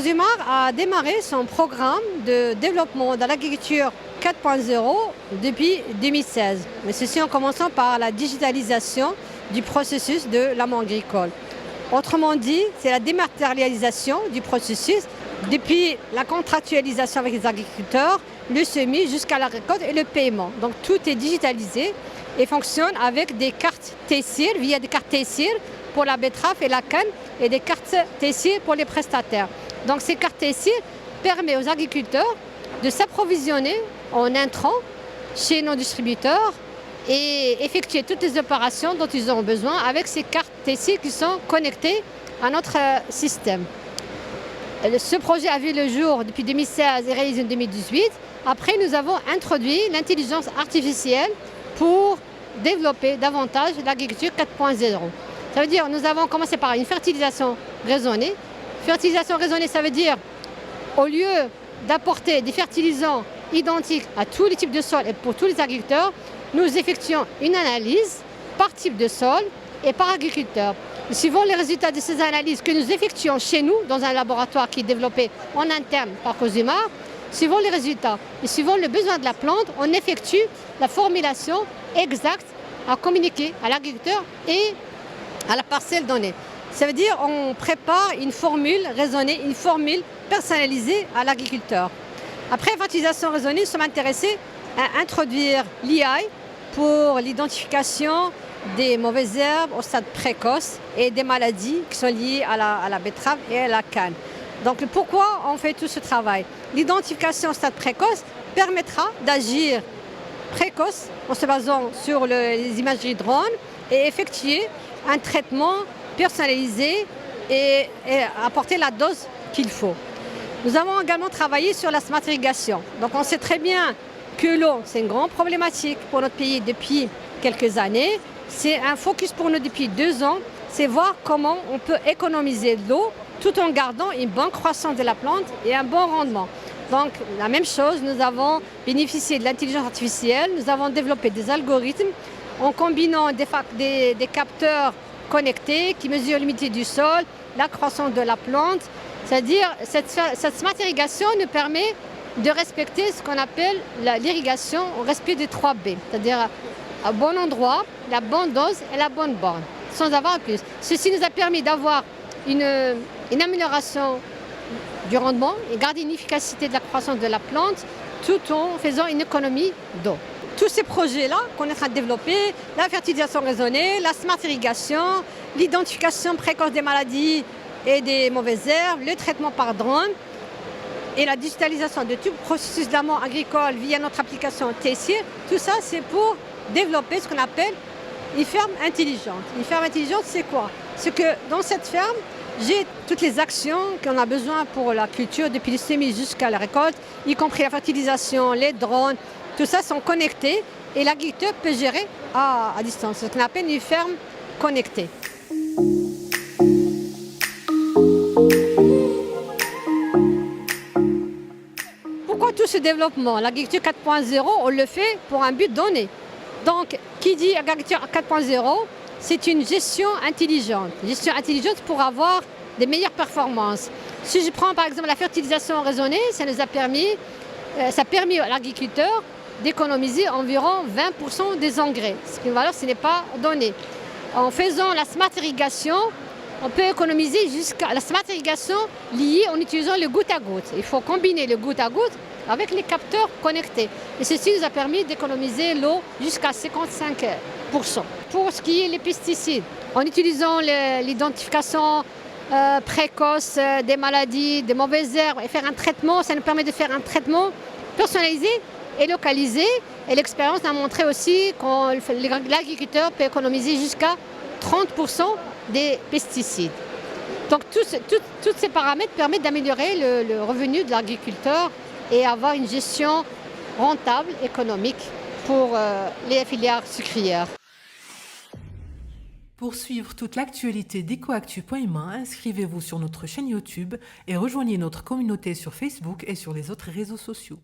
Parcosumar a démarré son programme de développement de l'agriculture 4.0 depuis 2016. Mais ceci en commençant par la digitalisation du processus de l'amont agricole. Autrement dit, c'est la dématérialisation du processus depuis la contractualisation avec les agriculteurs, le semis jusqu'à la récolte et le paiement. Donc tout est digitalisé et fonctionne avec des cartes TESIR, via des cartes TESIR pour la betterave et la canne et des cartes TESIR pour les prestataires. Donc ces cartes TESIR permettent aux agriculteurs de s'approvisionner en intrants chez nos distributeurs et effectuer toutes les opérations dont ils ont besoin avec ces cartes TESIR qui sont connectées à notre système. Ce projet a vu le jour depuis 2016 et réalisé en 2018. Après, nous avons introduit l'intelligence artificielle pour développer davantage l'agriculture 4.0. Ça veut dire que nous avons commencé par une fertilisation raisonnée. Fertilisation raisonnée, ça veut dire au lieu d'apporter des fertilisants identiques à tous les types de sols et pour tous les agriculteurs, nous effectuons une analyse par type de sol et par agriculteur. Suivant les résultats de ces analyses que nous effectuons chez nous, dans un laboratoire qui est développé en interne par Parcosumar, suivant les résultats et suivant le besoin de la plante, on effectue la formulation exacte à communiquer à l'agriculteur et à la parcelle donnée. Ça veut dire qu'on prépare une formule raisonnée, une formule personnalisée à l'agriculteur. Après fertilisation raisonnée, nous sommes intéressés à introduire l'IA pour l'identification des mauvaises herbes au stade précoce et des maladies qui sont liées à la betterave et à la canne. Donc pourquoi on fait tout ce travail? L'identification au stade précoce permettra d'agir précoce en se basant sur les imageries drone et effectuer un traitement personnalisé et apporter la dose qu'il faut. Nous avons également travaillé sur la smart irrigation. Donc on sait très bien que l'eau, c'est une grande problématique pour notre pays depuis quelques années. C'est un focus pour nous depuis 2 ans, c'est voir comment on peut économiser de l'eau tout en gardant une bonne croissance de la plante et un bon rendement. Donc la même chose, nous avons bénéficié de l'intelligence artificielle, nous avons développé des algorithmes en combinant des capteurs connectés qui mesurent l'humidité du sol, la croissance de la plante. C'est-à-dire cette smart irrigation nous permet de respecter ce qu'on appelle l'irrigation au respect des 3 B, c'est-à-dire au bon endroit, la bonne dose et la bonne borne, sans avoir plus. Ceci nous a permis d'avoir une amélioration du rendement et garder une efficacité de la croissance de la plante tout en faisant une économie d'eau. Tous ces projets-là qu'on est en train de développer, la fertilisation raisonnée, la smart irrigation, l'identification précoce des maladies et des mauvaises herbes, le traitement par drone et la digitalisation de tout le processus d'amont agricole via notre application TESIR, tout ça c'est pour développer ce qu'on appelle une ferme intelligente. Une ferme intelligente, c'est quoi? C'est que dans cette ferme, j'ai toutes les actions qu'on a besoin pour la culture, depuis le semis jusqu'à la récolte, y compris la fertilisation, les drones, tout ça sont connectés et l'agriculteur peut gérer à distance. C'est ce qu'on appelle une ferme connectée. Pourquoi tout ce développement? L'agriculture 4.0, on le fait pour un but donné. Donc, qui dit agriculture 4.0, c'est une gestion intelligente. Gestion intelligente pour avoir des meilleures performances. Si je prends par exemple la fertilisation raisonnée, ça a permis à l'agriculteur d'économiser environ 20% des engrais. Ce qui valeur, ce n'est pas donné. En faisant la smart irrigation, on peut économiser jusqu'à la smart irrigation liée en utilisant le goutte à goutte. Il faut combiner le goutte à goutte avec les capteurs connectés. Et ceci nous a permis d'économiser l'eau jusqu'à 55%. Pour ce qui est des pesticides, en utilisant l'identification précoce des maladies, des mauvaises herbes et faire un traitement, ça nous permet de faire un traitement personnalisé et localisé. Et l'expérience a montré aussi que l'agriculteur peut économiser jusqu'à 30% des pesticides. Donc tous ces paramètres permettent d'améliorer le revenu de l'agriculteur et avoir une gestion rentable, économique pour les filières sucrières. Pour suivre toute l'actualité d'EcoActu.ma, inscrivez-vous sur notre chaîne YouTube et rejoignez notre communauté sur Facebook et sur les autres réseaux sociaux.